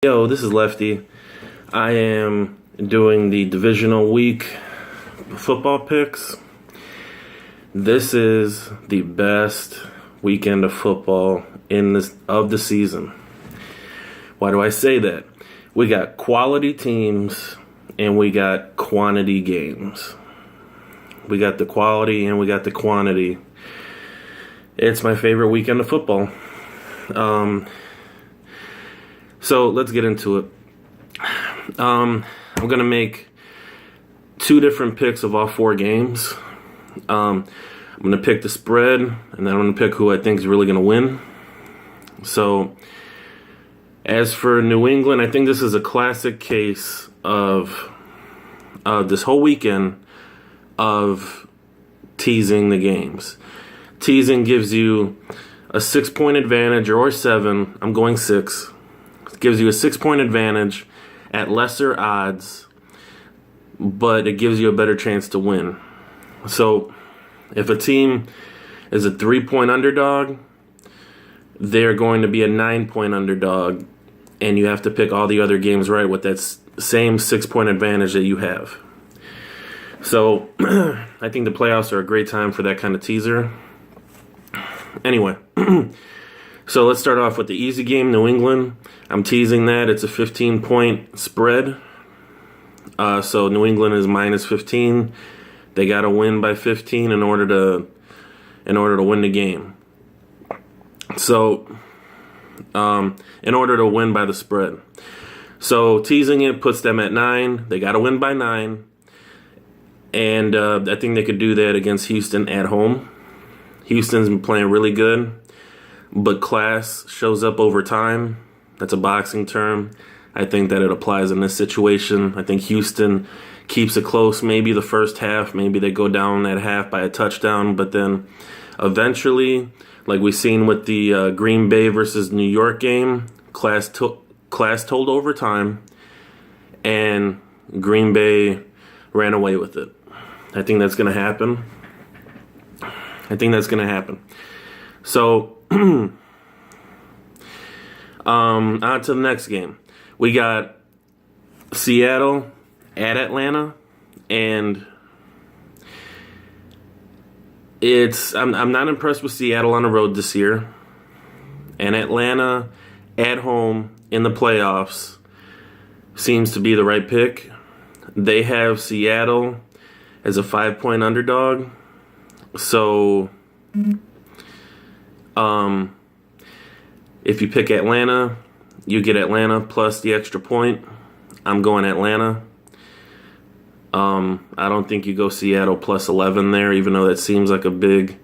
Yo, this is Lefty. I am doing the divisional week football picks. This is the best weekend of football of the season. Why do I say that? We got quality teams and we got quantity games. We got the quality and we got the quantity. It's my favorite weekend of football. So let's get into it. I'm going to make two different picks of all four games. I'm going to pick the spread, and then I'm going to pick who I think is really going to win. So as for New England, I think this is a classic case of this whole weekend of teasing the games. Teasing gives you a 6-point advantage or 7. I'm going 6. Gives you a 6-point advantage at lesser odds, but it gives you a better chance to win. So if a team is a 3-point underdog, they're going to be a 9-point underdog, and you have to pick all the other games right with that same 6-point advantage that you have. So I think the playoffs are a great time for that kind of teaser. Anyway, so let's start off with the easy game, New England. I'm teasing that. It's a 15-point spread. So New England is minus 15. They got to win by 15 in order to win the game. So in order to win by the spread. So teasing it puts them at 9. They got to win by 9. And I think they could do that against Houston at home. Houston's been playing really good, but class shows up over time. That's a boxing term. I think that it applies in this situation. I think Houston keeps it close, maybe the first half. Maybe they go down at half by a touchdown, but then eventually, like we've seen with the Green Bay versus New York game, class told overtime, and Green Bay ran away with it. I think that's going to happen. So, on to the next game. We got Seattle at Atlanta, and I'm not impressed with Seattle on the road this year, and Atlanta at home in the playoffs seems to be the right pick. They have Seattle as a 5-point underdog. So, if you pick Atlanta, you get Atlanta plus the extra point. I'm going Atlanta. I don't think you go Seattle plus 11 there, even though that seems like a big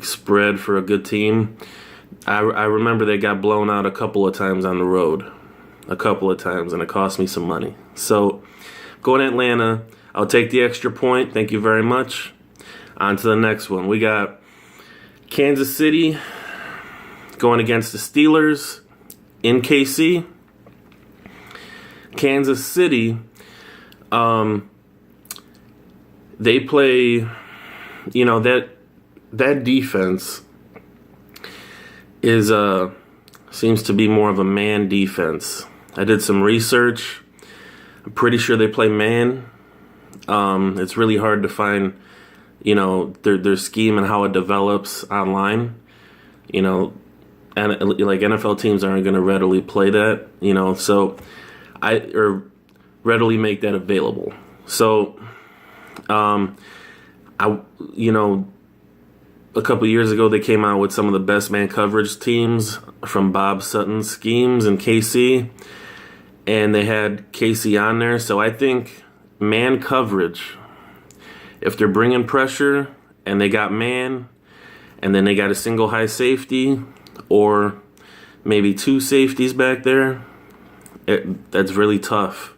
spread for a good team. I remember they got blown out a couple of times on the road. And it cost me some money. So, going Atlanta. I'll take the extra point. Thank you very much. On to the next one. We got Kansas City going against the Steelers in KC. Kansas City, they play, that defense seems to be more of a man defense. I did some research. I'm pretty sure they play man. It's really hard to find, their scheme and how it develops online. And like NFL teams aren't going to readily play that, so readily make that available. So, a couple years ago they came out with some of the best man coverage teams from Bob Sutton's schemes in KC, and they had KC on there. So I think man coverage, if they're bringing pressure and they got man, and then they got a single high safety or maybe 2 safeties back there, that's really tough,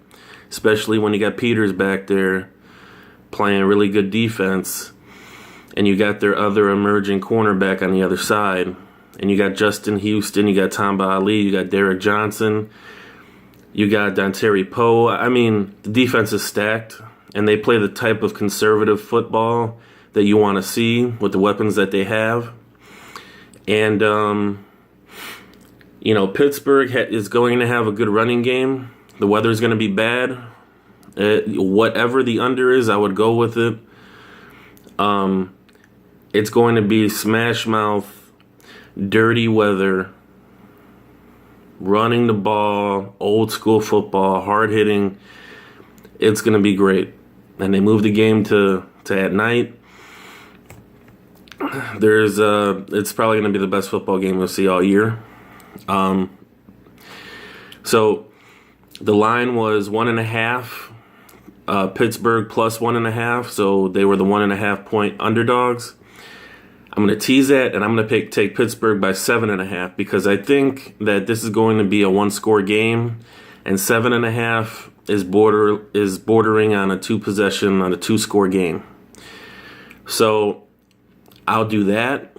especially when you got Peters back there playing really good defense, and you got their other emerging cornerback on the other side, and you got Justin Houston, you got Tamba Ali, you got Derek Johnson, you got Dontari Poe. I mean, the defense is stacked, and they play the type of conservative football that you want to see with the weapons that they have. And Pittsburgh is going to have a good running game. The weather's going to be bad. Whatever the under is, I would go with it. It's going to be smash mouth, dirty weather, running the ball, old school football, hard hitting. It's going to be great. And they moved the game to at night. It's probably going to be the best football game we'll see all year. So the line was 1.5, Pittsburgh plus 1.5. So they were the 1.5 point underdogs. I'm going to tease that, and I'm going to take Pittsburgh by 7.5 because I think that this is going to be a one-score game, and 7.5 is bordering on a two-score game. So I'll do that,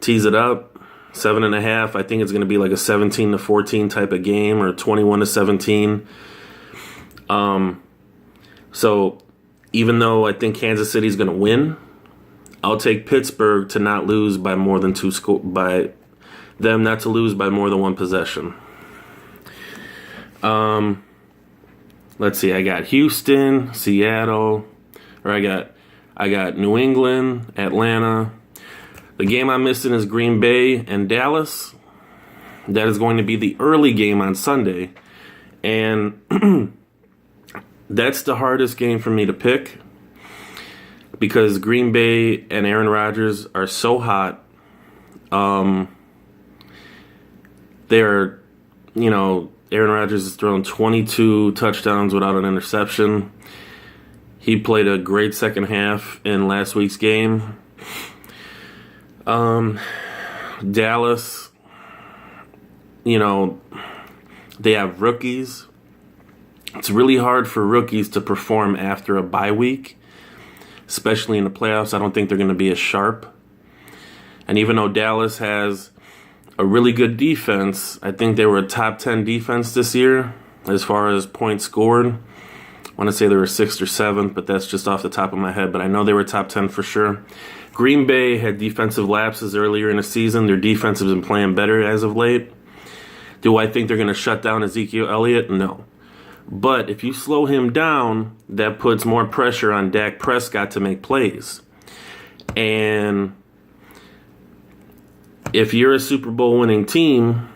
tease it up, 7.5. I think it's going to be like a 17-14 type of game or 21-17. So even though I think Kansas City's going to win, I'll take Pittsburgh to not lose by more than by them not to lose by more than one possession. Let's see. I got Houston, Seattle, or I got New England, Atlanta. The game I'm missing is Green Bay and Dallas. That is going to be the early game on Sunday, and that's the hardest game for me to pick. Because Green Bay and Aaron Rodgers are so hot. Aaron Rodgers has thrown 22 touchdowns without an interception. He played a great second half in last week's game. Dallas, they have rookies. It's really hard for rookies to perform after a bye week. Especially in the playoffs, I don't think they're going to be as sharp. And even though Dallas has a really good defense, I think they were a top 10 defense this year as far as points scored. I want to say they were 6th or 7th, but that's just off the top of my head. But I know they were top 10 for sure. Green Bay had defensive lapses earlier in the season. Their defense has been playing better as of late. Do I think they're going to shut down Ezekiel Elliott? No. But if you slow him down, that puts more pressure on Dak Prescott to make plays. And if you're a Super Bowl winning team,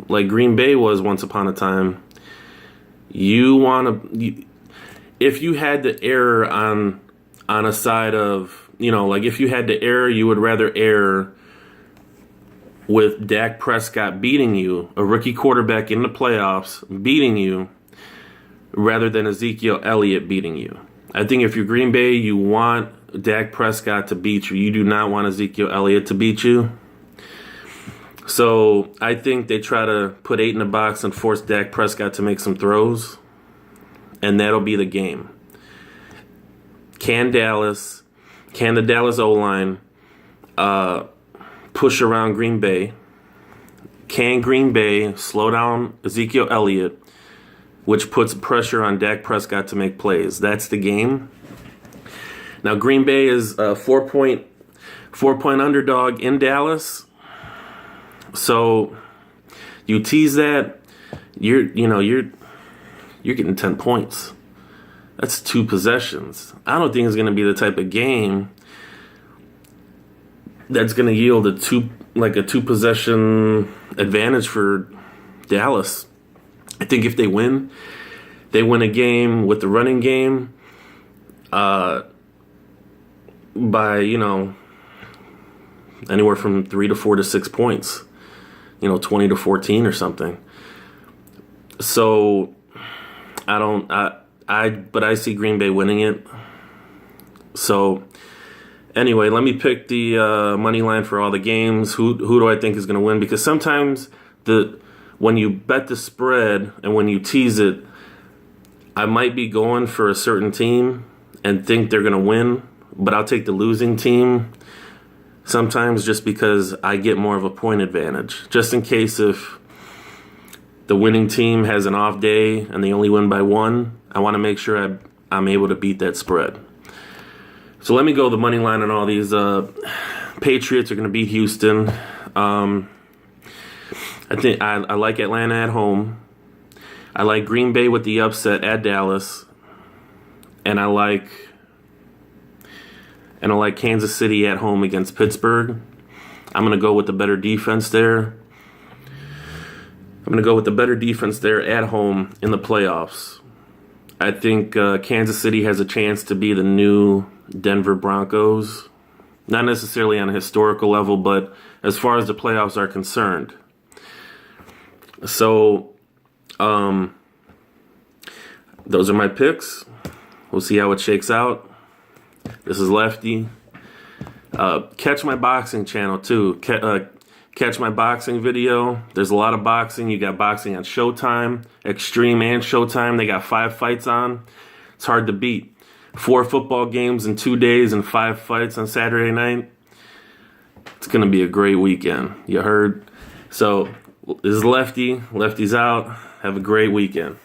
like Green Bay was once upon a time, if you had to err on a side of, if you had to err, you would rather err with Dak Prescott beating you, a rookie quarterback in the playoffs beating you, rather than Ezekiel Elliott beating you. I think if you're Green Bay, you want Dak Prescott to beat you. You do not want Ezekiel Elliott to beat you. So I think they try to put 8 in the box and force Dak Prescott to make some throws, and that'll be the game. Can the Dallas O-line push around Green Bay? Can Green Bay slow down Ezekiel Elliott, which puts pressure on Dak Prescott to make plays? That's the game. Now, Green Bay is a 4-point underdog in Dallas. So you tease that, you're getting 10 points. That's 2 possessions. I don't think it's going to be the type of game that's going to yield a 2 possession advantage for Dallas. I think if they win a game with the running game by, anywhere from 3 to 4 to 6 points, 20 to 14 or something. So but I see Green Bay winning it. So anyway, let me pick the money line for all the games. Who do I think is going to win? Because sometimes when you bet the spread and when you tease it, I might be going for a certain team and think they're going to win, but I'll take the losing team sometimes just because I get more of a point advantage. Just in case if the winning team has an off day and they only win by 1, I want to make sure I'm able to beat that spread. So let me go the money line on all these. Patriots are going to beat Houston. I I like Atlanta at home. I like Green Bay with the upset at Dallas. And I like Kansas City at home against Pittsburgh. I'm going to go with the better defense there. I'm going to go with the better defense there at home in the playoffs. I think Kansas City has a chance to be the new Denver Broncos. Not necessarily on a historical level, but as far as the playoffs are concerned. So, those are my picks. We'll see how it shakes out. This is Lefty. Catch my boxing channel too. Catch my boxing video. There's a lot of boxing. You got boxing on Showtime, Extreme and Showtime. They got 5 fights on. It's hard to beat. 4 football games in 2 days and 5 fights on Saturday night. It's going to be a great weekend. You heard? So, this is Lefty. Lefty's out. Have a great weekend.